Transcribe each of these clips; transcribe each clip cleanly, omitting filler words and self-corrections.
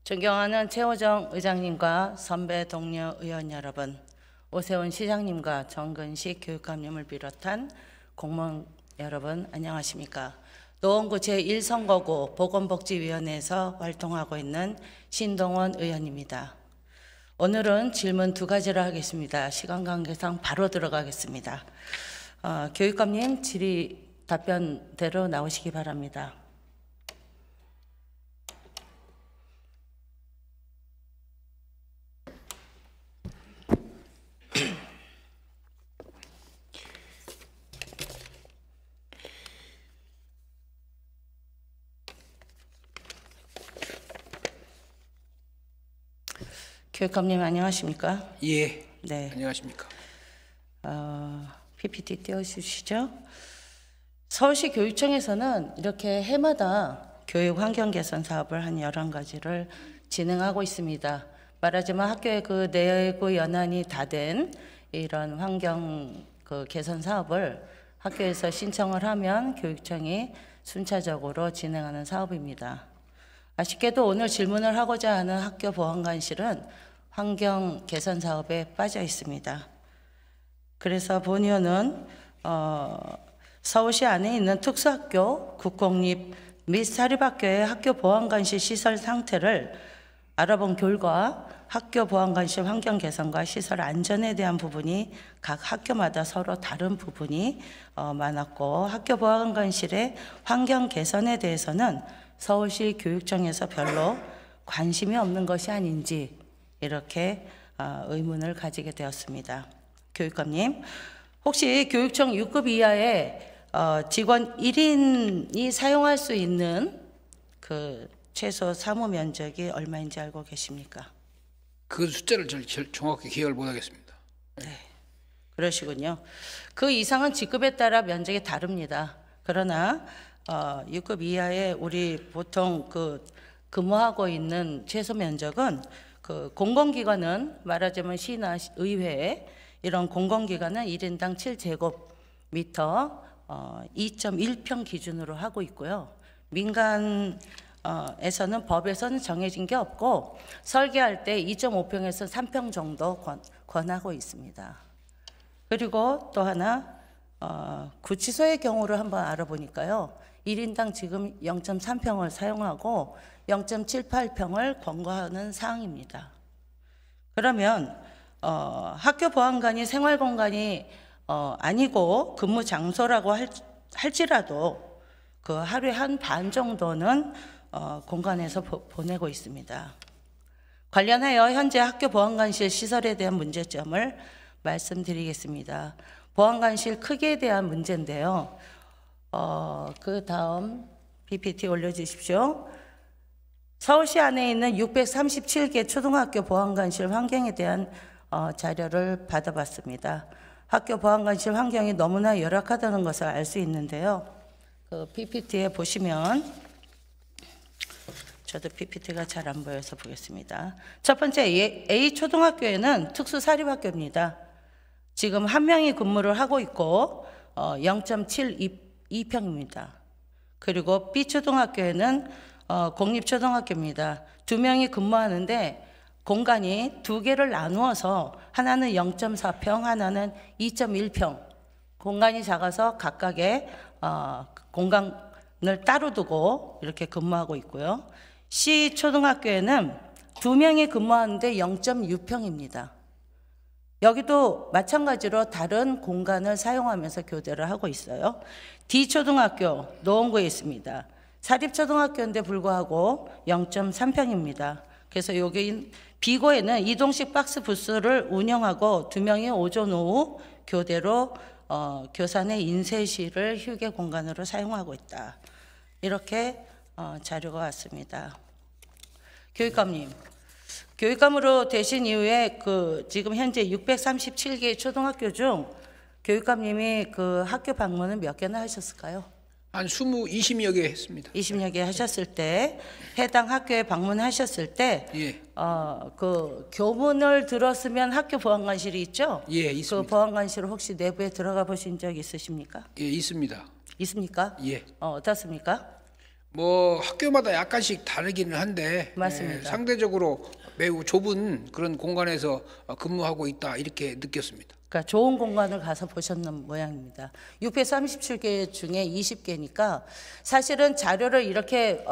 존경하는 최호정 의장님과 선배 동료 의원 여러분, 오세훈 시장님과 정근식 교육감님을 비롯한 공무원 여러분 안녕하십니까? 노원구 제1선거구 보건복지위원회에서 활동하고 있는 신동원 의원입니다. 오늘은 질문 2가지를 하겠습니다. 시간 관계상 바로 들어가겠습니다. 교육감님 질의 답변대로 나오시기 바랍니다. 교육감님 안녕하십니까? 예. 네. 안녕하십니까? PPT 띄워주시죠. 서울시 교육청에서는 이렇게 해마다 교육 환경 개선 사업을 한 11가지를 진행하고 있습니다. 말하자면 학교의 그 내부 연한이 다 된 이런 환경 개선 사업을 학교에서 신청을 하면 교육청이 순차적으로 진행하는 사업입니다. 아쉽게도 오늘 질문을 하고자 하는 학교 보안관실은 환경 개선 사업에 빠져 있습니다. 그래서 본 의원은 서울시 안에 있는 특수학교, 국공립 및 사립학교의 학교 보안관실 시설 상태를 알아본 결과 학교 보안관실 환경 개선과 시설 안전에 대한 부분이 각 학교마다 서로 다른 부분이 많았고, 학교 보안관실의 환경 개선에 대해서는 서울시 교육청에서 별로 관심이 없는 것이 아닌지 이렇게 의문을 가지게 되었습니다. 교육감님, 혹시 교육청 6급 이하의 직원 1인이 사용할 수 있는 그 최소 사무 면적이 얼마인지 알고 계십니까? 그 숫자를 정확히 기억을 못하겠습니다. 네, 그러시군요. 그 이상은 직급에 따라 면적이 다릅니다. 그러나 6급 이하의 우리 보통 근무하고 있는 최소 면적은 그 공공기관은 말하자면 시나 의회 이런 공공기관은 1인당 7제곱미터 2.1평 기준으로 하고 있고요. 민간에서는 법에서는 정해진 게 없고 설계할 때 2.5평에서 3평 정도 권하고 있습니다. 그리고 또 하나 구치소의 경우를 한번 알아보니까요. 1인당 지금 0.3평을 사용하고 0.78평을 권고하는 사항입니다. 그러면 학교 보안관이 생활공간이 아니고 근무 장소라고 할지라도 그 하루에 한 반 정도는 공간에서 보내고 있습니다. 관련하여 현재 학교 보안관실 시설에 대한 문제점을 말씀드리겠습니다. 보안관실 크기에 대한 문제인데요. 그 다음 PPT 올려주십시오. 서울시 안에 있는 637개 초등학교 보안관실 환경에 대한 자료를 받아봤습니다. 학교 보안관실 환경이 너무나 열악하다는 것을 알 수 있는데요. 그 PPT에 보시면, 저도 PPT가 잘 안 보여서 보겠습니다. 첫 번째 A 초등학교에는 특수사립학교입니다. 지금 1명이 근무를 하고 있고 0.72평입니다. 그리고 B 초등학교에는 공립초등학교입니다. 2명이 근무하는데 공간이 2개를 나누어서 하나는 0.4평, 하나는 2.1평. 공간이 작아서 각각의 공간을 따로 두고 이렇게 근무하고 있고요. C 초등학교에는 2명이 근무하는데 0.6평입니다. 여기도 마찬가지로 다른 공간을 사용하면서 교대를 하고 있어요. D 초등학교 노원구에 있습니다. 사립초등학교인데 불구하고 0.3평입니다. 그래서 여기 B고에는 이동식 박스 부스를 운영하고 2명이 오전 오후 교대로 교산의 인쇄실을 휴게 공간으로 사용하고 있다. 이렇게 자료가 왔습니다. 교육감님, 교육감으로 되신 이후에 지금 현재 637개 초등학교 중 교육감님이 그 학교 방문은 몇 개나 하셨을까요? 한 20여 개 했습니다. 20여 개 하셨을 때, 해당 학교에 방문하셨을 때, 예. 그 교문을 들었으면 학교 보안관실이 있죠? 예, 있습니다. 그 보안관실 혹시 내부에 들어가 보신 적 있으십니까? 예, 있습니다. 있습니까? 예. 어떻습니까? 뭐 학교마다 약간씩 다르기는 한데 맞습니다. 상대적으로 매우 좁은 그런 공간에서 근무하고 있다 이렇게 느꼈습니다. 그러니까 좋은 공간을 가서 보셨는 모양입니다. 637개 중에 20개니까 사실은 자료를 이렇게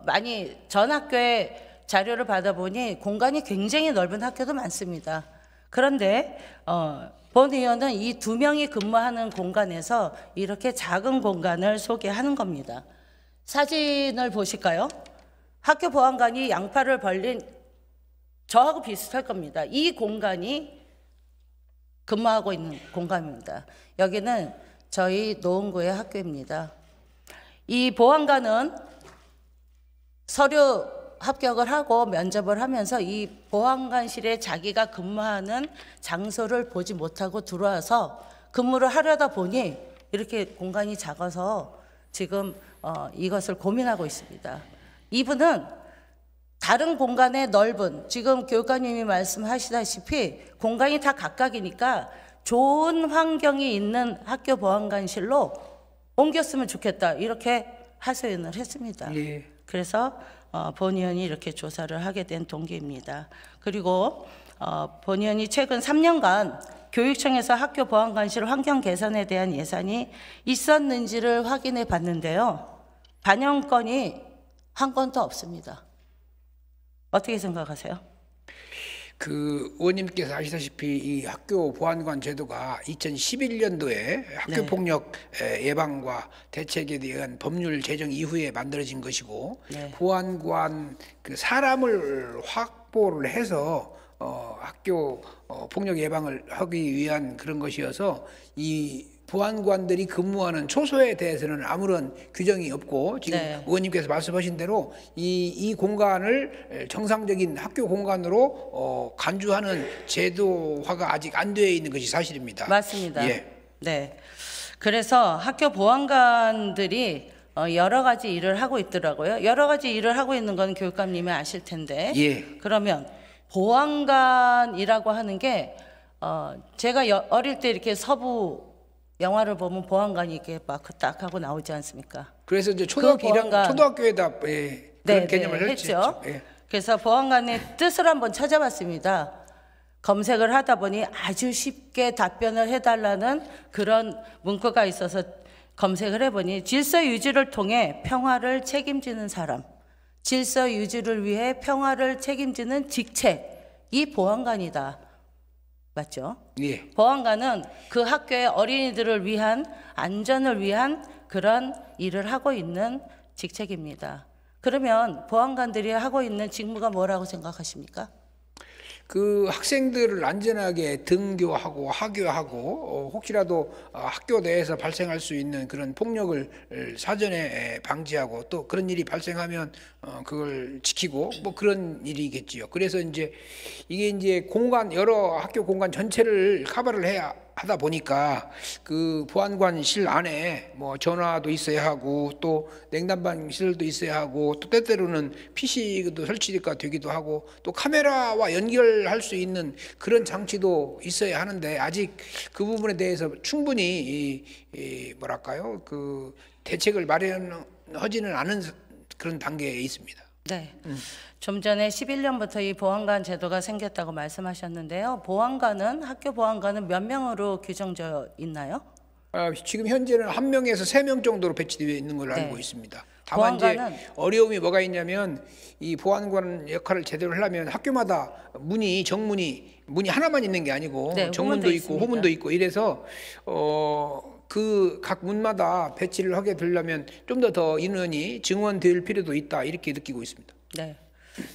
많이 전 학교에 자료를 받아보니 공간이 굉장히 넓은 학교도 많습니다. 그런데 본 의원은 이 2명이 근무하는 공간에서 이렇게 작은 공간을 소개하는 겁니다. 사진을 보실까요? 학교 보안관이 양팔을 벌린 저하고 비슷할 겁니다. 이 공간이 근무하고 있는 공간입니다. 여기는 저희 노원구의 학교입니다. 이 보안관은 서류 합격을 하고 면접을 하면서 이 보안관실에 자기가 근무하는 장소를 보지 못하고 들어와서 근무를 하려다 보니 이렇게 공간이 작아서 지금 이것을 고민하고 있습니다. 이분은 다른 공간의 넓은, 지금 교육관님이 말씀하시다시피 공간이 다 각각이니까 좋은 환경이 있는 학교 보안관실로 옮겼으면 좋겠다 이렇게 하소연을 했습니다. 예. 그래서 본 의원이 이렇게 조사를 하게 된 동기입니다. 그리고 본 의원이 최근 3년간 교육청에서 학교 보안관실 환경 개선에 대한 예산이 있었는지를 확인해 봤는데요. 반영 건이 한 건도 없습니다. 어떻게 생각하세요? 그 의원님께서 아시다시피 이 학교 보안관 제도가 2011년도에 학교 폭력 예방과 대책에 대한 법률 제정 이후에 만들어진 것이고 보안관 그 사람을 확보를 해서 학교 폭력 예방을 하기 위한 그런 것이어서 이 보안관들이 근무하는 초소에 대해서는 아무런 규정이 없고 지금 의원님께서 말씀하신 대로 이 공간을 정상적인 학교 공간으로 간주하는 제도화가 아직 안 되어 있는 것이 사실입니다. 맞습니다. 예. 네. 그래서 학교 보안관들이 여러 가지 일을 하고 있더라고요. 여러 가지 일을 하고 있는 건 교육감님이 아실 텐데. 그러면 보안관이라고 하는 게 제가 어릴 때 이렇게 서부 영화를 보면 보안관이 이렇게 막 딱 하고 나오지 않습니까? 그래서 이제 초등학교에다 그런 개념을 했죠. 그래서 보안관의 뜻을 한번 찾아봤습니다. 검색을 하다 보니 아주 쉽게 답변을 해달라는 그런 문구가 있어서 검색을 해보니 질서 유지를 통해 평화를 책임지는 사람, 질서 유지를 위해 평화를 책임지는 직책, 이 보안관이다. 맞죠? 예. 보안관은 그 학교의 어린이들을 위한 안전을 위한 그런 일을 하고 있는 직책입니다. 그러면 보안관들이 하고 있는 직무가 뭐라고 생각하십니까? 그 학생들을 안전하게 등교하고 하교하고 혹시라도 학교 내에서 발생할 수 있는 그런 폭력을 사전에 방지하고 또 그런 일이 발생하면 그걸 지키고 뭐 그런 일이겠지요. 그래서 이제 이게 이제 여러 학교 공간 전체를 커버를 해야 하다 보니까 그 보안관실 안에 뭐 전화도 있어야 하고 또 냉난방실도 있어야 하고 또 때때로는 PC도 설치가 되기도 하고 또 카메라와 연결할 수 있는 그런 장치도 있어야 하는데 아직 그 부분에 대해서 충분히 뭐랄까요 그 대책을 마련하지는 않은 그런 단계에 있습니다. 네. 좀 전에 11년부터 이 보안관 제도가 생겼다고 말씀하셨는데요. 보안관은 학교 보안관은 몇 명으로 규정되어 있나요? 지금 현재는 1명에서 3명 정도로 배치되어 있는 걸로 알고 있습니다. 다만 이제 어려움이 뭐가 있냐면 이 보안관 역할을 제대로 하려면 학교마다 정문이 하나만 있는 게 아니고 정문도 있고 호문도 있고 이래서 그 각 문마다 배치를 하게 되려면 좀 더 인원이 증원될 필요도 있다 이렇게 느끼고 있습니다. 네,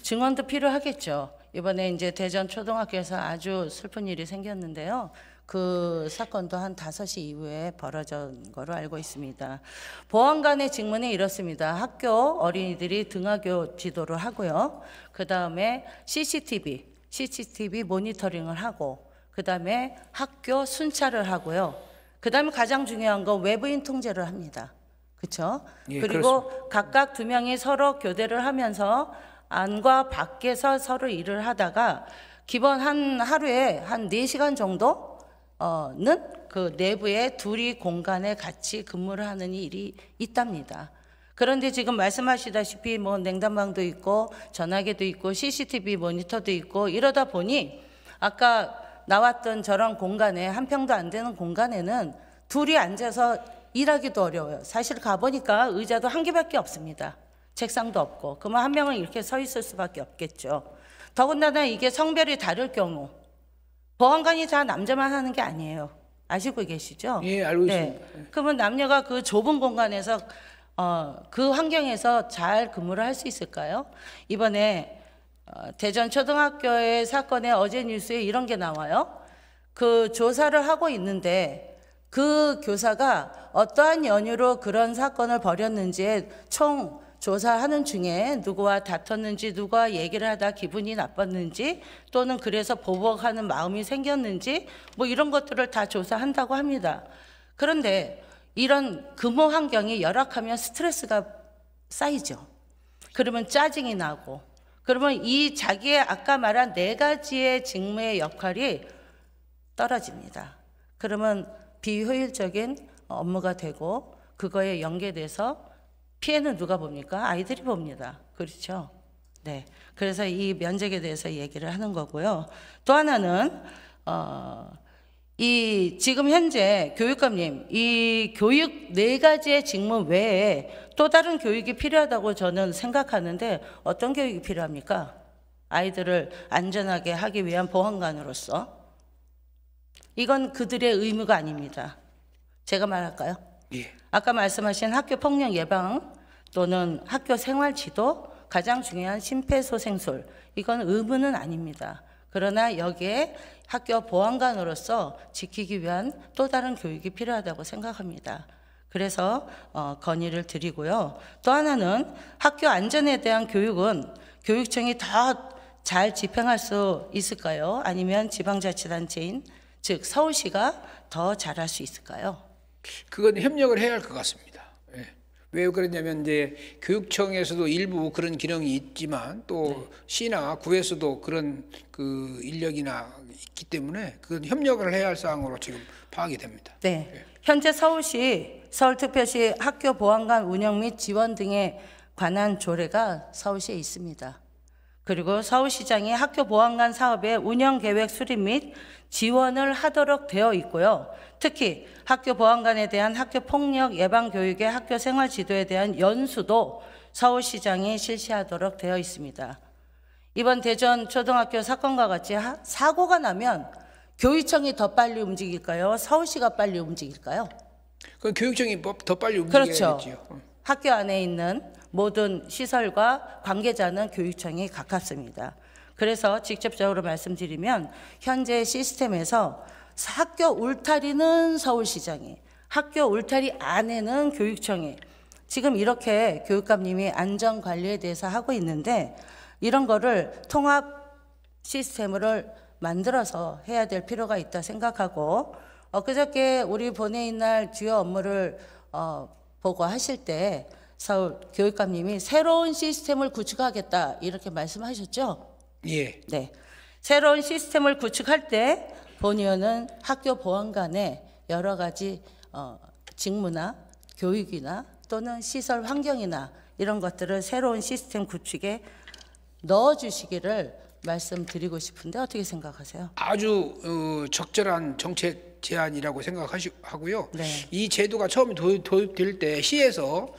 증원도 필요하겠죠. 이번에 이제 대전 초등학교에서 아주 슬픈 일이 생겼는데요. 그 사건도 한 5시 이후에 벌어진 거로 알고 있습니다. 보안관의 직무는 이렇습니다. 학교 어린이들이 등하교 지도를 하고요. 그 다음에 CCTV 모니터링을 하고, 그 다음에 학교 순찰을 하고요. 그 다음에 가장 중요한 건 외부인 통제를 합니다. 그렇죠? 그리고 그렇습니다. 각각 2명이 서로 교대를 하면서 안과 밖에서 서로 일을 하다가 기본 하루에 한 4시간 정도는 그 내부에 둘이 공간에 같이 근무를 하는 일이 있답니다. 그런데 지금 말씀하시다시피 뭐 냉난방도 있고 전화기도 있고 CCTV 모니터도 있고 이러다 보니 아까 나왔던 저런 공간에 한 평도 안 되는 공간에는 둘이 앉아서 일하기도 어려워요. 사실 가보니까 의자도 한 개밖에 없습니다. 책상도 없고. 그러면 한 명은 이렇게 서 있을 수밖에 없겠죠. 더군다나 이게 성별이 다를 경우 보안관이 다 남자만 하는 게 아니에요. 아시고 계시죠? 예, 알고 있습니다. 그러면 남녀가 그 좁은 공간에서 그 환경에서 잘 근무를 할 수 있을까요? 이번에 대전 초등학교의 사건에 어제 뉴스에 이런 게 나와요. 그 조사를 하고 있는데 그 교사가 어떠한 연유로 그런 사건을 벌였는지에 총 조사하는 중에 누구와 다퉜는지, 누구와 얘기를 하다 기분이 나빴는지, 또는 그래서 보복하는 마음이 생겼는지, 뭐 이런 것들을 다 조사한다고 합니다. 그런데 이런 근무 환경이 열악하면 스트레스가 쌓이죠. 그러면 짜증이 나고, 그러면 이 자기의 아까 말한 4가지의 직무의 역할이 떨어집니다. 그러면 비효율적인 업무가 되고 그거에 연계돼서 피해는 누가 봅니까? 아이들이 봅니다. 그렇죠? 네. 그래서 이 면책에 대해서 얘기를 하는 거고요. 또 하나는 이 지금 현재 교육감님, 이 교육 4가지의 직무 외에 또 다른 교육이 필요하다고 저는 생각하는데 어떤 교육이 필요합니까? 아이들을 안전하게 하기 위한 보안관으로서. 이건 그들의 의무가 아닙니다. 제가 말할까요? 예. 아까 말씀하신 학교 폭력 예방 또는 학교 생활 지도, 가장 중요한 심폐소생술, 이건 의무는 아닙니다. 그러나 여기에 학교 보안관으로서 지키기 위한 또 다른 교육이 필요하다고 생각합니다. 그래서 건의를 드리고요. 또 하나는 학교 안전에 대한 교육은 교육청이 더 잘 집행할 수 있을까요? 아니면 지방자치단체인 즉 서울시가 더 잘할 수 있을까요? 그건 협력을 해야 할 것 같습니다. 예. 왜 그러냐면 이제 교육청에서도 일부 그런 기능이 있지만 또 시나 구에서도 그런 그 인력이나 있기 때문에 그건 협력을 해야 할 사항으로 지금 파악이 됩니다. 네. 예. 현재 서울시, 서울특별시 학교 보안관 운영 및 지원 등에 관한 조례가 서울시에 있습니다. 그리고 서울시장이 학교 보안관 사업의 운영 계획 수립 및 지원을 하도록 되어 있고요. 특히 학교 보안관에 대한 학교 폭력 예방 교육의 학교 생활 지도에 대한 연수도 서울시장이 실시하도록 되어 있습니다. 이번 대전 초등학교 사건과 같이 사고가 나면 교육청이 더 빨리 움직일까요? 서울시가 빨리 움직일까요? 그건 교육청이 더 빨리 움직여야겠죠. 그렇죠. 학교 안에 있는 모든 시설과 관계자는 교육청이 가깝습니다. 그래서 직접적으로 말씀드리면 현재 시스템에서 학교 울타리는 서울시장이, 학교 울타리 안에는 교육청이, 지금 이렇게 교육감님이 안전관리에 대해서 하고 있는데 이런 거를 통합 시스템을 만들어서 해야 될 필요가 있다 생각하고, 그저께 우리 본회의 날 주요 업무를 보고하실 때 서울 교육감님이 새로운 시스템을 구축하겠다 이렇게 말씀하셨죠? 예. 네. 새로운 시스템을 구축할 때 본 의원은 학교 보안관의 여러 가지 직무나 교육이나 또는 시설 환경이나 이런 것들을 새로운 시스템 구축에 넣어주시기를 말씀드리고 싶은데 어떻게 생각하세요? 아주 적절한 정책 제안이라고 생각하고요. 네. 이 제도가 처음 도입될 때 시에서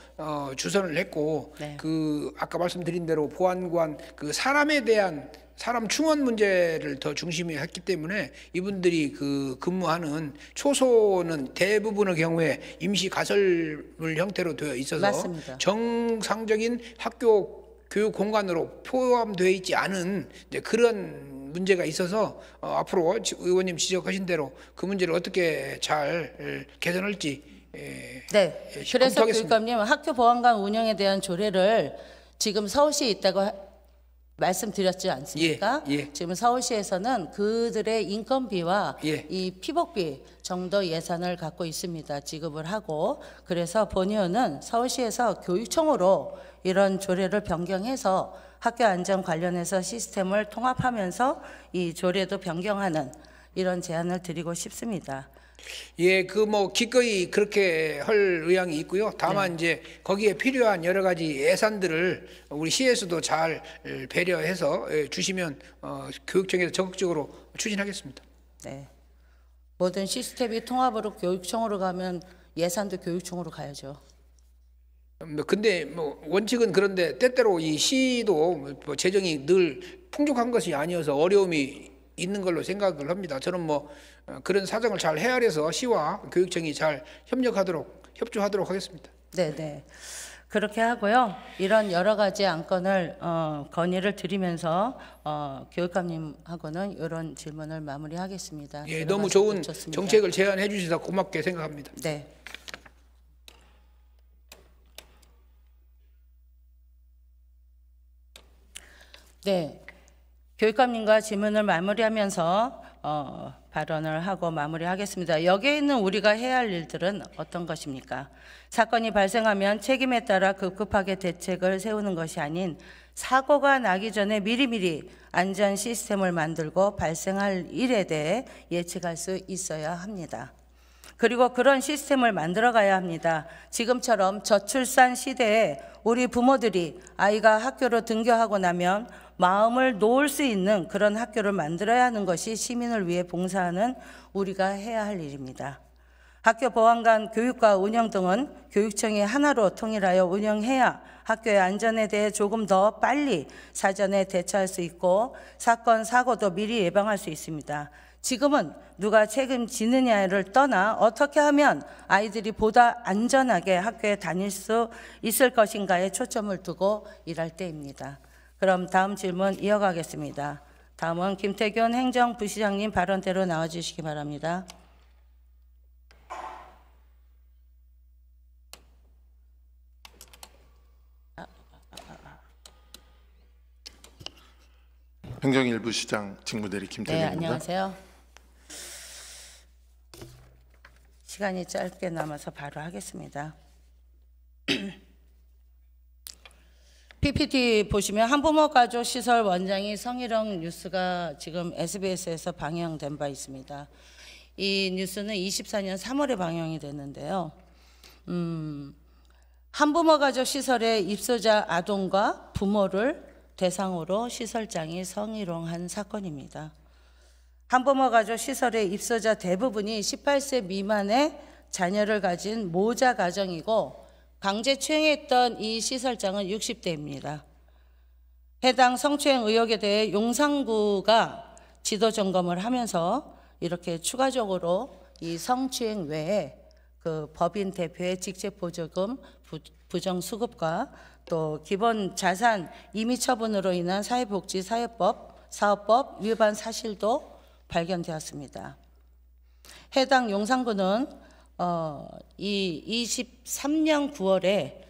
주선을 했고 네. 그 아까 말씀드린 대로 보안관 그 사람에 대한 사람 충원 문제를 더 중심에 했기 때문에 이분들이 그 근무하는 초소는 대부분의 경우에 임시 가설물 형태로 되어 있어서 맞습니다. 정상적인 학교 교육 공간으로 포함되어 있지 않은 이제 그런 문제가 있어서 앞으로 의원님 지적하신 대로 그 문제를 어떻게 잘 개선할지 네. 그래서 검토하겠습니다. 교육감님 학교 보안관 운영에 대한 조례를 지금 서울시에 있다고 말씀드렸지 않습니까? 예, 예. 지금 서울시에서는 그들의 인건비와 예. 이 피복비 정도 예산을 갖고 있습니다. 지급을 하고. 그래서 본 의원은 서울시에서 교육청으로 이런 조례를 변경해서 학교 안전 관련해서 시스템을 통합하면서 이 조례도 변경하는 이런 제안을 드리고 싶습니다. 예, 그 뭐 기꺼이 그렇게 할 의향이 있고요. 다만 이제 거기에 필요한 여러 가지 예산들을 우리 시에서도 잘 배려해서 주시면 교육청에서 적극적으로 추진하겠습니다. 네. 모든 시스템이 통합으로 교육청으로 가면 예산도 교육청으로 가야죠. 근데 뭐 원칙은 그런데 때때로 이 시도 뭐 재정이 늘 풍족한 것이 아니어서 어려움이 있는 걸로 생각을 합니다. 저는 뭐 그런 사정을 잘 헤아려서 시와 교육청이 잘 협조하도록 하겠습니다. 네. 그렇게 하고요. 이런 여러 가지 안건을 건의를 드리면서 교육감님하고는 이런 질문을 마무리하겠습니다. 예, 너무 좋은 정책을 제안해 주셔서 고맙게 생각합니다. 네. 네. 교육감님과 질문을 마무리하면서 발언을 하고 마무리하겠습니다. 여기에 있는 우리가 해야 할 일들은 어떤 것입니까? 사건이 발생하면 책임에 따라 급급하게 대책을 세우는 것이 아닌 사고가 나기 전에 미리미리 안전 시스템을 만들고 발생할 일에 대해 예측할 수 있어야 합니다. 그리고 그런 시스템을 만들어 가야 합니다. 지금처럼 저출산 시대에 우리 부모들이 아이가 학교로 등교하고 나면 마음을 놓을 수 있는 그런 학교를 만들어야 하는 것이 시민을 위해 봉사하는 우리가 해야 할 일입니다. 학교 보안관 교육과 운영 등은 교육청이 하나로 통일하여 운영해야 학교의 안전에 대해 조금 더 빨리 사전에 대처할 수 있고 사건, 사고도 미리 예방할 수 있습니다. 지금은 누가 책임지느냐를 떠나 어떻게 하면 아이들이 보다 안전하게 학교에 다닐 수 있을 것인가에 초점을 두고 일할 때입니다. 그럼 다음 질문 이어가겠습니다. 다음은 김태균 행정부시장님 발언대로 나와주시기 바랍니다. 행정일부 시장 직무대리 김태균입니다. 네, 안녕하세요. 시간이 짧게 남아서 바로 하겠습니다. PPT 보시면 한부모 가족 시설 원장이 성희롱 뉴스가 지금 SBS에서 방영된 바 있습니다. 이 뉴스는 24년 3월에 방영이 됐는데요. 한부모 가족 시설의 입소자 아동과 부모를 대상으로 시설장이 성희롱한 사건입니다. 한부모 가족 시설의 입소자 대부분이 18세 미만의 자녀를 가진 모자 가정이고 강제추행했던 이 시설장은 60대입니다. 해당 성추행 의혹에 대해 용산구가 지도 점검을 하면서 이렇게 추가적으로 이 성추행 외에 그 법인 대표의 직책 보조금 부정 수급과 또 기본 자산 임의 처분으로 인한 사회복지 사업법 위반 사실도 발견되었습니다. 해당 용산구는 이 23년 9월에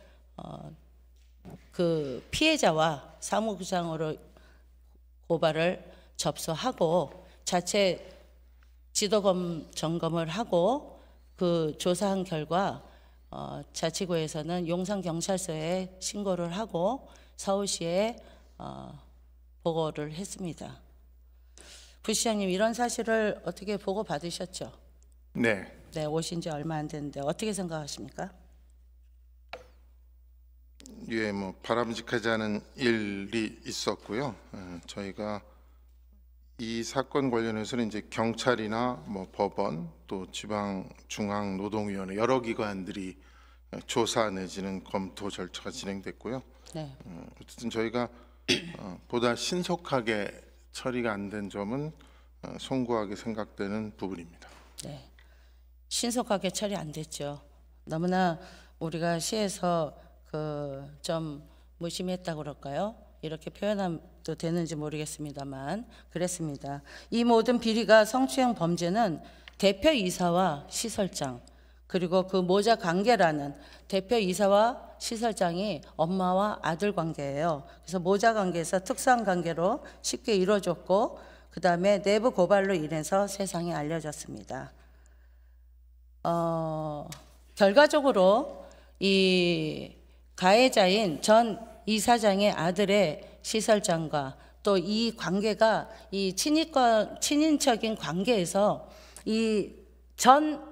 그 피해자와 사무국장으로 고발을 접수하고 자체 지도 점검을 하고 그 조사한 결과 자치구에서는 용산경찰서에 신고를 하고 서울시에 보고를 했습니다. 부시장님, 이런 사실을 어떻게 보고 받으셨죠? 네. 네, 오신 지 얼마 안 됐는데 어떻게 생각하십니까? 예, 뭐 바람직하지 않은 일이 있었고요. 저희가 이 사건 관련해서는 이제 경찰이나 뭐 법원 또 지방중앙노동위원회 여러 기관들이 조사 내지는 검토 절차가 진행됐고요. 네. 어쨌든 저희가 보다 신속하게 처리가 안 된 점은 송구하게 생각되는 부분입니다. 네. 신속하게 처리 안 됐죠. 너무나 우리가 시에서 좀 무심했다고 그럴까요? 이렇게 표현해도 되는지 모르겠습니다만 그랬습니다. 이 모든 비리가 성추행 범죄는 대표이사와 시설장 그리고 그 모자 관계라는 대표이사와 시설장이 엄마와 아들 관계예요. 그래서 모자 관계에서 특수한 관계로 쉽게 이루어졌고 그 다음에 내부 고발로 인해서 세상에 알려졌습니다. 결과적으로 이 가해자인 전 이사장의 아들의 시설장과 또 이 관계가 이 친인척인 관계에서 이 전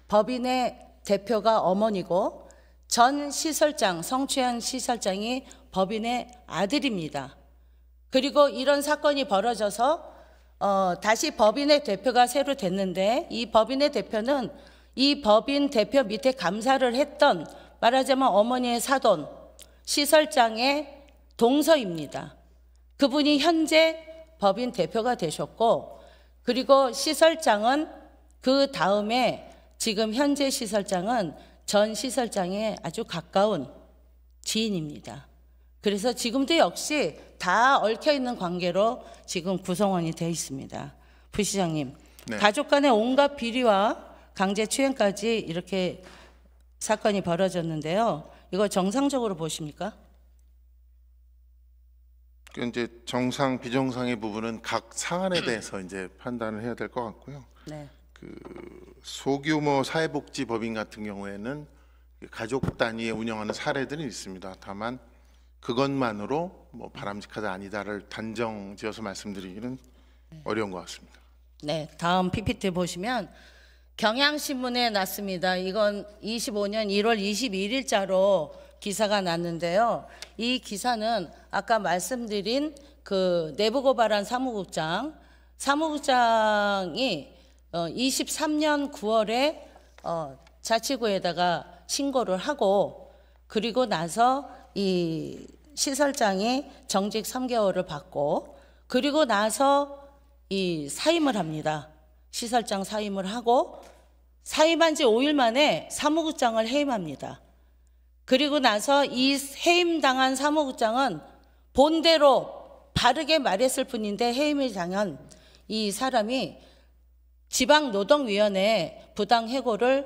법인의 대표가 어머니고 전 시설장, 성추행 시설장이 법인의 아들입니다. 그리고 이런 사건이 벌어져서 다시 법인의 대표가 새로 됐는데 이 법인의 대표는 이 법인 대표 밑에 감사를 했던 말하자면 어머니의 사돈 시설장의 동서입니다. 그분이 현재 법인 대표가 되셨고 그리고 시설장은 그 다음에 지금 현재 시설장은 전 시설장의 아주 가까운 지인입니다. 그래서 지금도 역시 다 얽혀있는 관계로 지금 구성원이 되어 있습니다. 부시장님, 네. 가족 간의 온갖 비리와 강제추행까지 이렇게 사건이 벌어졌는데요. 이거 정상적으로 보십니까? 이제 정상, 비정상의 부분은 각 사안에 대해서 이제 판단을 해야 될 것 같고요. 네. 그 소규모 사회복지법인 같은 경우에는 가족 단위에 운영하는 사례들이 있습니다. 다만 그것만으로 뭐 바람직하다 아니다를 단정지어서 말씀드리기는 어려운 것 같습니다. 네, 다음 PPT 보시면 경향신문에 났습니다. 이건 25년 1월 21일자로 기사가 났는데요. 이 기사는 아까 말씀드린 그 내부고발한 사무국장이 23년 9월에 자치구에다가 신고를 하고 그리고 나서 이 시설장이 정직 3개월을 받고 그리고 나서 이 사임을 합니다. 시설장 사임을 하고 사임한 지 5일 만에 사무국장을 해임합니다. 그리고 나서 이 해임당한 사무국장은 본대로 바르게 말했을 뿐인데 해임을 당한 이 사람이 지방노동위원회에 부당해고를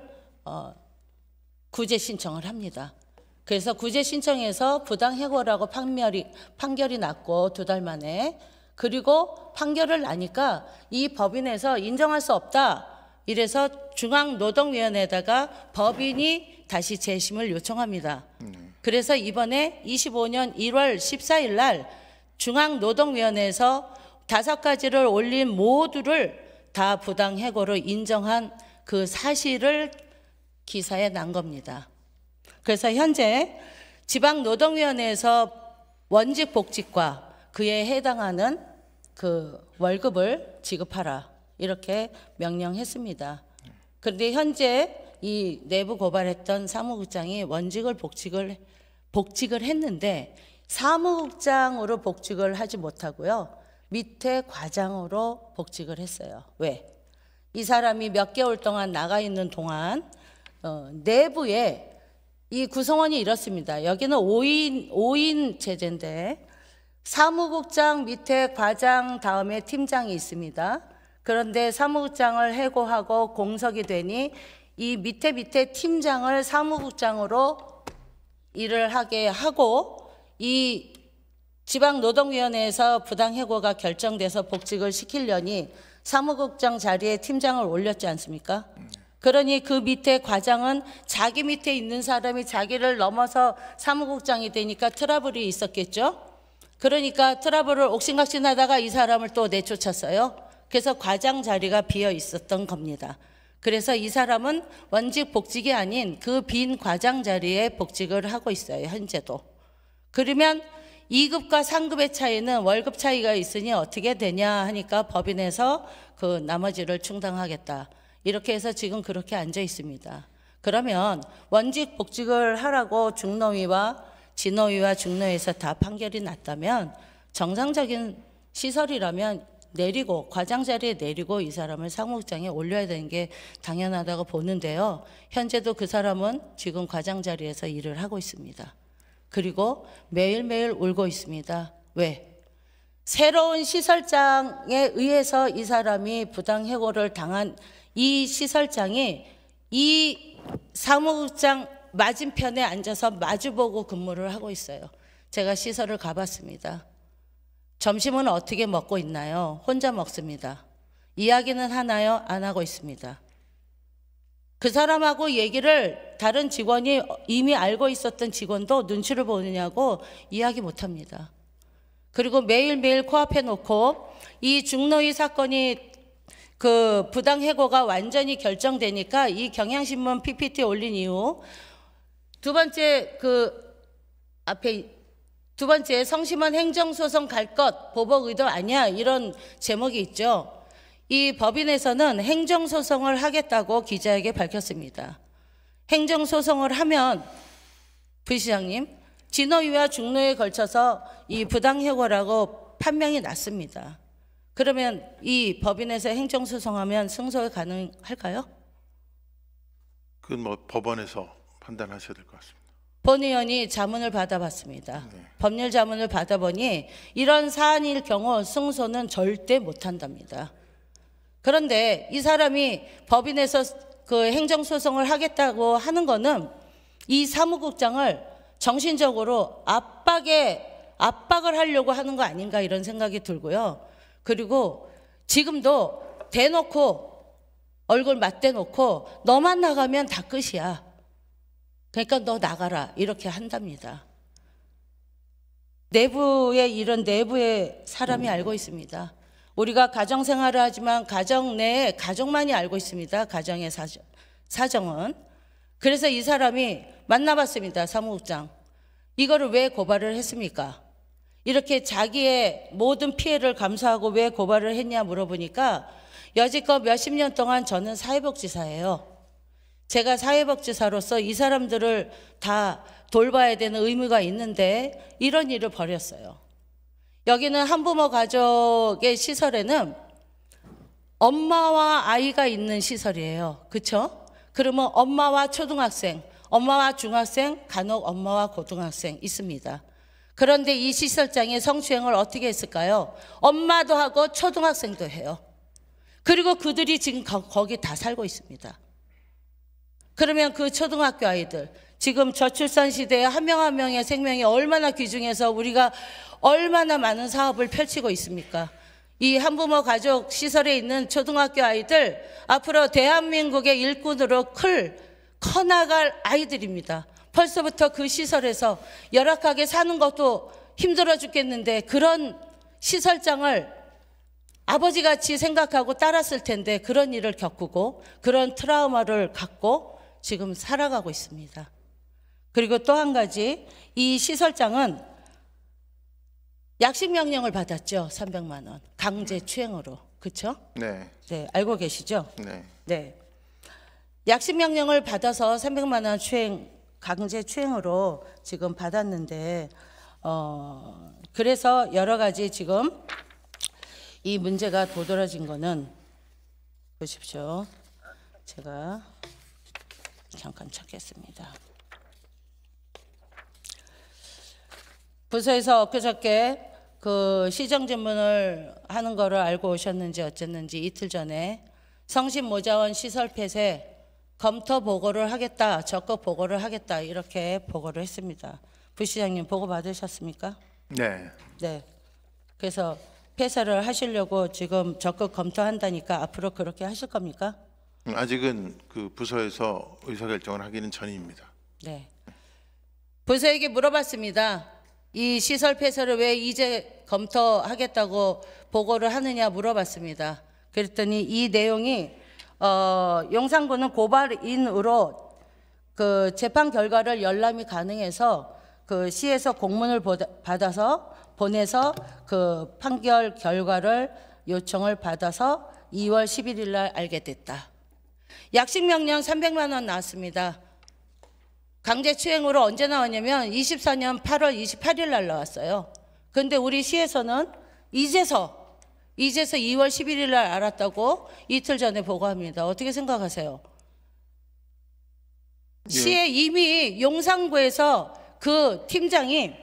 구제 신청을 합니다. 그래서 구제 신청에서 부당해고라고 판결이 났고 2달 만에 그리고 판결을 나니까 이 법인에서 인정할 수 없다. 이래서 중앙노동위원회에다가 법인이 다시 재심을 요청합니다. 그래서 이번에 25년 1월 14일 날 중앙노동위원회에서 5가지를 올린 모두를 다 부당해고로 인정한 그 사실을 기사에 난 겁니다. 그래서 현재 지방노동위원회에서 원직 복직과 그에 해당하는 그 월급을 지급하라 이렇게 명령했습니다. 그런데 현재 이 내부 고발했던 사무국장이 원직을 복직을 했는데 사무국장으로 복직을 하지 못하고요. 밑에 과장으로 복직을 했어요. 왜? 이 사람이 몇 개월 동안 나가 있는 동안 내부에 이 구성원이 이렇습니다. 여기는 5인 체제인데 사무국장 밑에 과장 다음에 팀장이 있습니다. 그런데 사무국장을 해고하고 공석이 되니 이 밑에 팀장을 사무국장으로 일을 하게 하고 이 지방노동위원회에서 부당해고가 결정돼서 복직을 시키려니 사무국장 자리에 팀장을 올렸지 않습니까? 그러니 그 밑에 과장은 자기 밑에 있는 사람이 자기를 넘어서 사무국장이 되니까 트러블이 있었겠죠? 그러니까 트러블을 옥신각신하다가 이 사람을 또 내쫓았어요. 그래서 과장 자리가 비어 있었던 겁니다. 그래서 이 사람은 원직 복직이 아닌 그 빈 과장 자리에 복직을 하고 있어요. 현재도. 그러면 2급과 3급의 차이는 월급 차이가 있으니 어떻게 되냐 하니까 법인에서 그 나머지를 충당하겠다. 이렇게 해서 지금 그렇게 앉아 있습니다. 그러면 원직 복직을 하라고 중노위와 진노위와 중노위에서 다 판결이 났다면 정상적인 시설이라면 내리고 과장 자리에 내리고 이 사람을 사무국장에 올려야 되는 게 당연하다고 보는데요. 현재도 그 사람은 지금 과장 자리에서 일을 하고 있습니다. 그리고 매일매일 울고 있습니다. 왜? 새로운 시설장에 의해서 이 사람이 부당해고를 당한 이 시설장이 이 사무국장 맞은편에 앉아서 마주보고 근무를 하고 있어요. 제가 시설을 가봤습니다. 점심은 어떻게 먹고 있나요? 혼자 먹습니다. 이야기는 하나요? 안 하고 있습니다. 그 사람하고 얘기를 다른 직원이 이미 알고 있었던 직원도 눈치를 보느냐고 이야기 못합니다. 그리고 매일매일 코앞에 놓고 이 중노위 사건이 그 부당해고가 완전히 결정되니까 이 경향신문 PPT 올린 이후 두 번째 성심원 행정소송 갈 것 보복 의도 아니야 이런 제목이 있죠. 이 법인에서는 행정소송을 하겠다고 기자에게 밝혔습니다. 행정소송을 하면 부시장님 진호위와 중노에 걸쳐서 이 부당해고라고 판명이 났습니다. 그러면 이 법인에서 행정소송하면 승소 가능할까요? 그건 뭐 법원에서 판단하셔야 될 것 같습니다. 본 의원이 자문을 받아봤습니다. 네. 법률 자문을 받아보니 이런 사안일 경우 승소는 절대 못한답니다. 그런데 이 사람이 법인에서 그 행정소송을 하겠다고 하는 거는 이 사무국장을 정신적으로 압박을 하려고 하는 거 아닌가 이런 생각이 들고요. 그리고 지금도 대놓고 얼굴 맞대놓고 너만 나가면 다 끝이야. 그러니까 너 나가라 이렇게 한답니다. 이런 내부의 사람이 알고 있습니다. 우리가 가정생활을 하지만 가정 내에 가족만이 알고 있습니다. 가정의 사정은. 그래서 이 사람이 만나봤습니다. 사무국장. 이거를 왜 고발을 했습니까? 이렇게 자기의 모든 피해를 감수하고 왜 고발을 했냐 물어보니까 여지껏 몇십 년 동안 저는 사회복지사예요. 제가 사회복지사로서 이 사람들을 다 돌봐야 되는 의무가 있는데 이런 일을 벌였어요. 여기는 한부모 가족의 시설에는 엄마와 아이가 있는 시설이에요. 그렇죠? 그러면 엄마와 초등학생, 엄마와 중학생, 간혹 엄마와 고등학생 있습니다. 그런데 이 시설장이 성추행을 어떻게 했을까요? 엄마도 하고 초등학생도 해요. 그리고 그들이 지금 거기 다 살고 있습니다. 그러면 그 초등학교 아이들, 지금 저출산 시대에 한 명 한 명의 생명이 얼마나 귀중해서 우리가 얼마나 많은 사업을 펼치고 있습니까? 이 한부모 가족 시설에 있는 초등학교 아이들 앞으로 대한민국의 일꾼으로 커나갈 아이들입니다. 벌써부터 그 시설에서 열악하게 사는 것도 힘들어 죽겠는데 그런 시설장을 아버지같이 생각하고 따랐을 텐데 그런 일을 겪고 그런 트라우마를 갖고 지금 살아가고 있습니다. 그리고 또 한 가지, 이 시설장은 약식명령을 받았죠. 300만 원. 강제추행으로. 그렇죠? 네. 네, 알고 계시죠? 네. 네. 약식명령을 받아서 300만 원 강제추행으로 지금 받았는데 그래서 여러 가지 지금 이 문제가 도드라진 거는 보십시오. 제가 잠깐 찾겠습니다. 부서에서 엊그저께 그 시정질문을 하는 거를 알고 오셨는지 어쨌는지 이틀 전에 성심모자원 시설 폐쇄 검토 보고를 하겠다, 적극 보고를 하겠다 이렇게 보고를 했습니다. 부시장님 보고 받으셨습니까? 네. 네. 그래서 폐쇄를 하시려고 지금 적극 검토한다니까 앞으로 그렇게 하실 겁니까? 아직은 그 부서에서 의사결정을 하기는 전입니다. 네. 부서에게 물어봤습니다. 이 시설 폐쇄를 왜 이제 검토하겠다고 보고를 하느냐 물어봤습니다. 그랬더니 이 내용이 용산구는 고발인으로 그 재판 결과를 열람이 가능해서 그 시에서 공문을 받아서 보내서 그 판결 결과를 요청을 받아서 2월 11일 날 알게 됐다. 약식명령 300만 원 나왔습니다. 강제추행으로 언제 나왔냐면 24년 8월 28일 날 나왔어요. 그런데 우리 시에서는 이제서 2월 11일 날 알았다고 이틀 전에 보고합니다. 어떻게 생각하세요? 예. 시에 이미 용산구에서 그 팀장이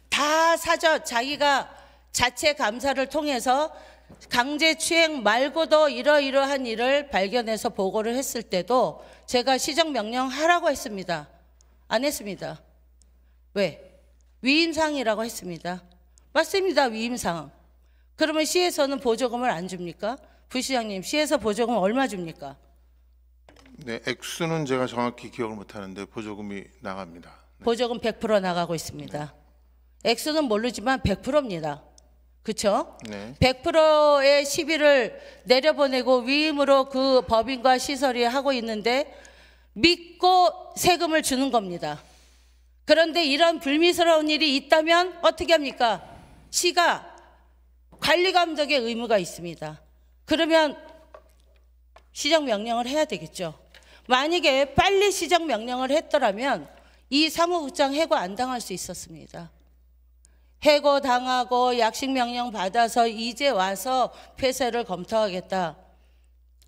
다 자기가 자체 감사를 통해서 강제추행 말고도 이러이러한 일을 발견해서 보고를 했을 때도 제가 시정명령 하라고 했습니다. 안 했습니다. 왜? 위임사항이라고 했습니다. 맞습니다. 위임사항. 그러면 시에서는 보조금을 안 줍니까? 부시장님, 시에서 보조금 얼마 줍니까? 네, 액수는 제가 정확히 기억을 못하는데 보조금이 나갑니다. 보조금 100% 나가고 있습니다. 액수는 모르지만 100%입니다. 그렇죠? 네. 100%의 시비를 내려보내고 위임으로 그 법인과 시설이 하고 있는데 믿고 세금을 주는 겁니다. 그런데 이런 불미스러운 일이 있다면 어떻게 합니까? 시가 관리 감독의 의무가 있습니다. 그러면 시정 명령을 해야 되겠죠. 만약에 빨리 시정 명령을 했더라면 이 사무국장 해고 안 당할 수 있었습니다. 해고 당하고 약식 명령 받아서 이제 와서 폐쇄를 검토하겠다.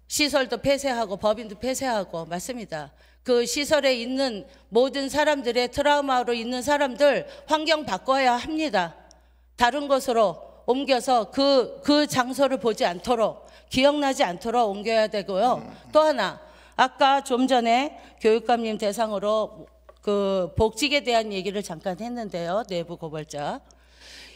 시설도 폐쇄하고 법인도 폐쇄하고 맞습니다. 그 시설에 있는 모든 사람들의 트라우마로 있는 사람들 환경 바꿔야 합니다. 다른 곳으로 옮겨서 그 장소를 보지 않도록 기억나지 않도록 옮겨야 되고요. 또 하나 아까 좀 전에 교육감님 대상으로 그 복직에 대한 얘기를 잠깐 했는데요. 내부 고발자.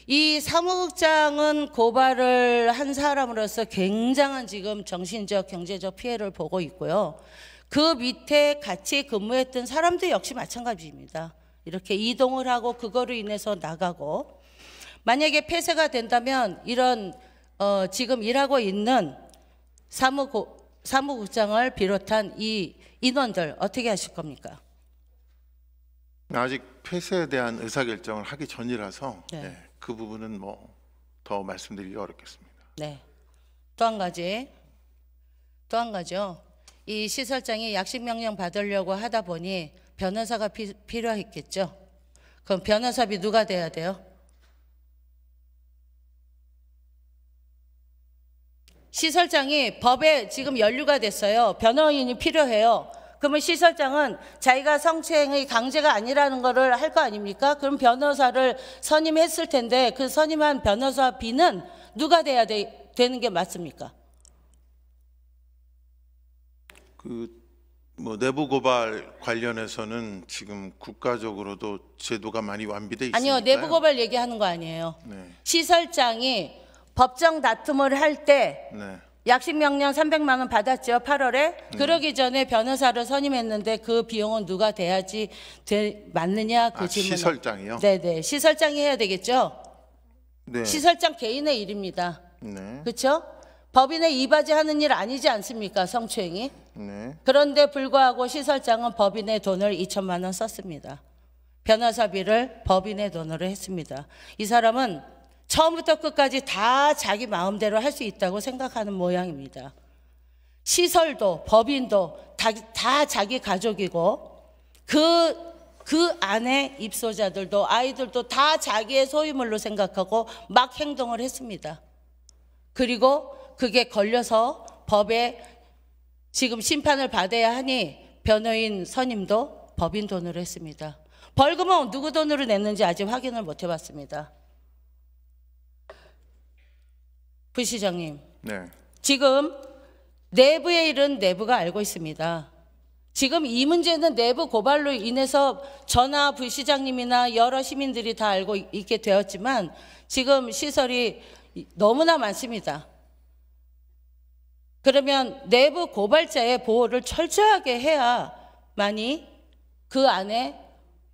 이 사무국장은 고발을 한 사람으로서 굉장한 지금 정신적, 경제적 피해를 보고 있고요. 그 밑에 같이 근무했던 사람도 역시 마찬가지입니다. 이렇게 이동을 하고 그거로 인해서 나가고 만약에 폐쇄가 된다면 이런 지금 일하고 있는 사무국장을 비롯한 이 인원들 어떻게 하실 겁니까? 아직 폐쇄에 대한 의사결정을 하기 전이라서 네. 네, 그 부분은 뭐 더 말씀드리기 어렵겠습니다. 네. 또 한 가지요. 이 시설장이 약식 명령 받으려고 하다 보니 변호사가 필요했겠죠. 그럼 변호사비 누가 돼야 돼요? 시설장이 법에 지금 연루가 됐어요. 변호인이 필요해요. 그러면 시설장은 자기가 성추행의 강제가 아니라는 거를 할 거 아닙니까? 그럼 변호사를 선임했을 텐데 그 선임한 변호사비는 누가 돼야 되는 게 맞습니까? 뭐 내부 고발 관련해서는 지금 국가적으로도 제도가 많이 완비돼 있으니까요. 아니요, 내부 고발 얘기하는 거 아니에요. 네. 시설장이 법정 다툼을 할 때 네. 약식 명령 300만 원 받았죠. 8월에. 그러기 전에 변호사를 선임했는데 그 비용은 누가 돼야지 맞느냐 그 질문. 시설장이요? 네네. 시설장이 해야 되겠죠. 네. 시설장 개인의 일입니다. 네. 그렇죠? 법인에 이바지하는 일 아니지 않습니까? 성추행이. 네. 그런데 불구하고 시설장은 법인의 돈을 2천만 원 썼습니다. 변호사비를 법인의 돈으로 했습니다. 이 사람은 처음부터 끝까지 다 자기 마음대로 할 수 있다고 생각하는 모양입니다. 시설도 법인도 다 자기 가족이고 그 안에 입소자들도 아이들도 다 자기의 소유물로 생각하고 막 행동을 했습니다. 그리고 그게 걸려서 법에 지금 심판을 받아야 하니 변호인 선임도 법인 돈으로 했습니다. 벌금은 누구 돈으로 냈는지 아직 확인을 못 해봤습니다. 부시장님, 네. 지금 내부의 일은 내부가 알고 있습니다. 지금 이 문제는 내부 고발로 인해서 전하 부시장님이나 여러 시민들이 다 알고 있게 되었지만 지금 시설이 너무나 많습니다. 그러면 내부 고발자의 보호를 철저하게 해야만이 그 안에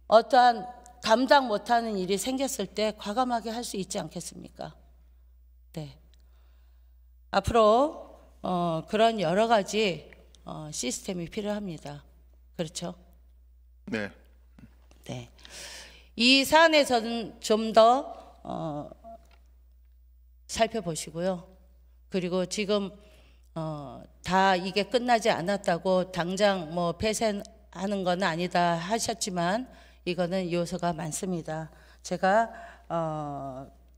어떠한 감당 못하는 일이 생겼을 때 과감하게 할 수 있지 않겠습니까? 네. 앞으로 그런 여러 가지 시스템이 필요합니다. 그렇죠? 네. 네. 이 사안에서는 좀 더 살펴보시고요. 그리고 지금 다 이게 끝나지 않았다고 당장 뭐 폐쇄하는 건 아니다 하셨지만 이거는 요소가 많습니다. 제가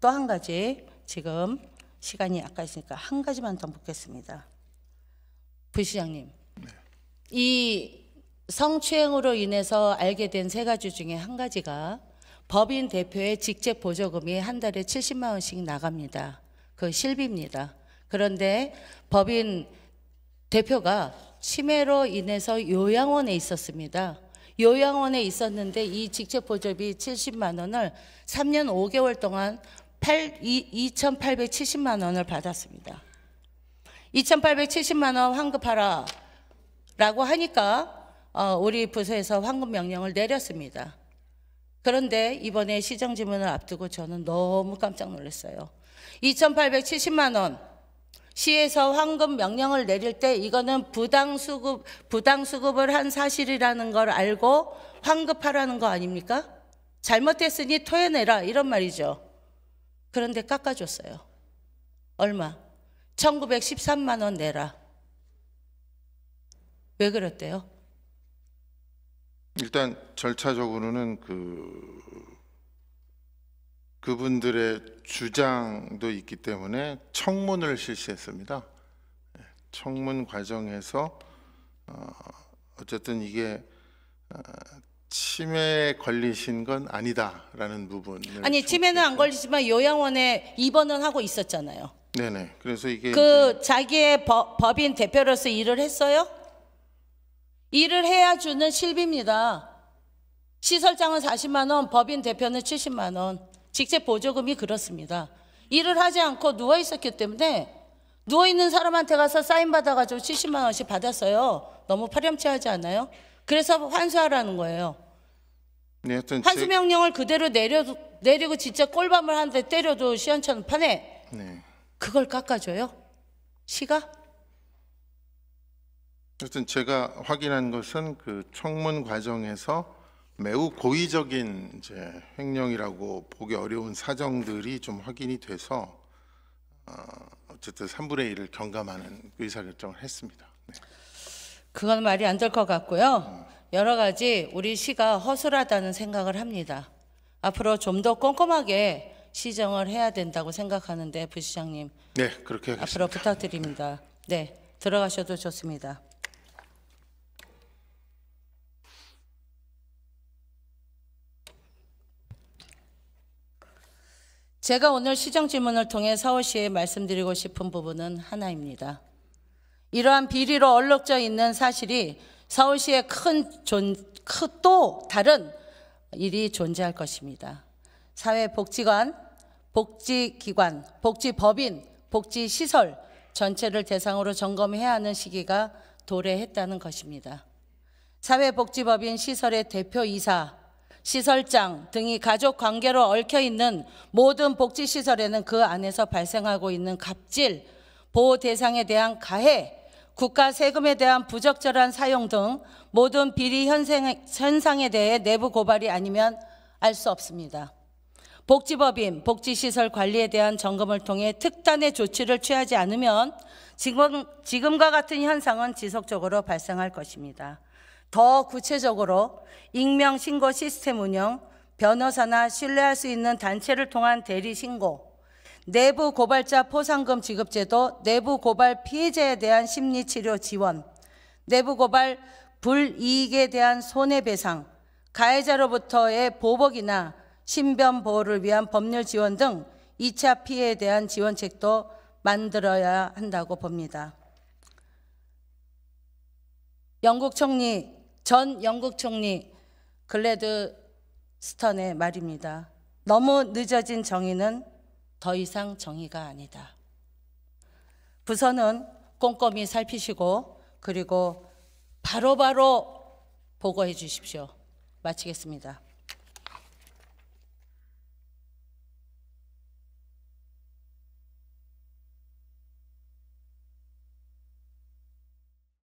또 한 가지 지금 시간이 아까 있으니까 한 가지만 더 묻겠습니다. 부시장님, 네. 이 성추행으로 인해서 알게 된 세 가지 중에 한 가지가 법인 대표의 직책 보조금이 한 달에 70만 원씩 나갑니다. 그 실비입니다. 그런데 법인 대표가 치매로 인해서 요양원에 있었습니다. 요양원에 있었는데 이 직책 보조비 70만 원을 3년 5개월 동안 2,870만 원을 받았습니다. 2,870만 원 환급하라 라고 하니까 우리 부서에서 환급 명령을 내렸습니다. 그런데 이번에 시정지문을 앞두고 저는 너무 깜짝 놀랐어요. 2,870만 원. 시에서 환급 명령을 내릴 때 이거는 부당수급을 한 사실이라는 걸 알고 환급하라는 거 아닙니까? 잘못했으니 토해내라 이런 말이죠. 그런데 깎아줬어요. 얼마? 1,913만 원 내라. 왜 그랬대요? 일단 절차적으로는 그분들의 주장도 있기 때문에 청문을 실시했습니다. 청문 과정에서 어쨌든 이게 치매에 걸리신 건 아니다라는 부분을 아니 치매는 안 걸리지만 요양원에 입원은 하고 있었잖아요. 네네. 그래서 이게 자기의 법인 대표로서 일을 했어요? 일을 해야 주는 실비입니다. 시설장은 40만 원, 법인 대표는 70만 원. 직책 보조금이 그렇습니다. 일을 하지 않고 누워 있었기 때문에 누워 있는 사람한테 가서 사인 받아가지고 70만 원씩 받았어요. 너무 파렴치하지 않아요? 그래서 환수하라는 거예요. 네, 하여튼 환수 명령을 그대로 내리고 진짜 꼴밤을 하는데 때려도 시원찮은 판에 네. 그걸 깎아줘요? 시가? 하여튼 제가 확인한 것은 그 청문 과정에서 매우 고의적인 이제 횡령이라고 보기 어려운 사정들이 좀 확인이 돼서 어쨌든 3분의 1을 경감하는 의사결정을 했습니다. 네. 그건 말이 안 될 것 같고요. 여러 가지 우리 시가 허술하다는 생각을 합니다. 앞으로 좀 더 꼼꼼하게 시정을 해야 된다고 생각하는데 부시장님. 네, 그렇게 하겠습니다. 앞으로 부탁드립니다. 네, 들어가셔도 좋습니다. 제가 오늘 시정질문을 통해 서울시에 말씀드리고 싶은 부분은 하나입니다. 이러한 비리로 얼룩져 있는 사실이 서울시에 또 다른 일이 존재할 것입니다. 사회복지관, 복지기관, 복지법인, 복지시설 전체를 대상으로 점검해야 하는 시기가 도래했다는 것입니다. 사회복지법인 시설의 대표이사, 시설장 등이 가족관계로 얽혀있는 모든 복지시설에는 그 안에서 발생하고 있는 갑질, 보호 대상에 대한 가해, 국가 세금에 대한 부적절한 사용 등 모든 비리 현상에 대해 내부 고발이 아니면 알 수 없습니다. 복지법인, 복지시설 관리에 대한 점검을 통해 특단의 조치를 취하지 않으면 지금과 같은 현상은 지속적으로 발생할 것입니다. 더 구체적으로 익명 신고 시스템 운영, 변호사나 신뢰할 수 있는 단체를 통한 대리 신고, 내부 고발자 포상금 지급 제도, 내부 고발 피해자에 대한 심리 치료 지원, 내부 고발 불이익에 대한 손해배상, 가해자로부터의 보복이나 신변 보호를 위한 법률 지원 등 2차 피해에 대한 지원책도 만들어야 한다고 봅니다. 전 영국 총리 글래드스턴의 말입니다. 너무 늦어진 정의는 더 이상 정의가 아니다. 부서는 꼼꼼히 살피시고 그리고 바로바로 보고해 주십시오. 마치겠습니다.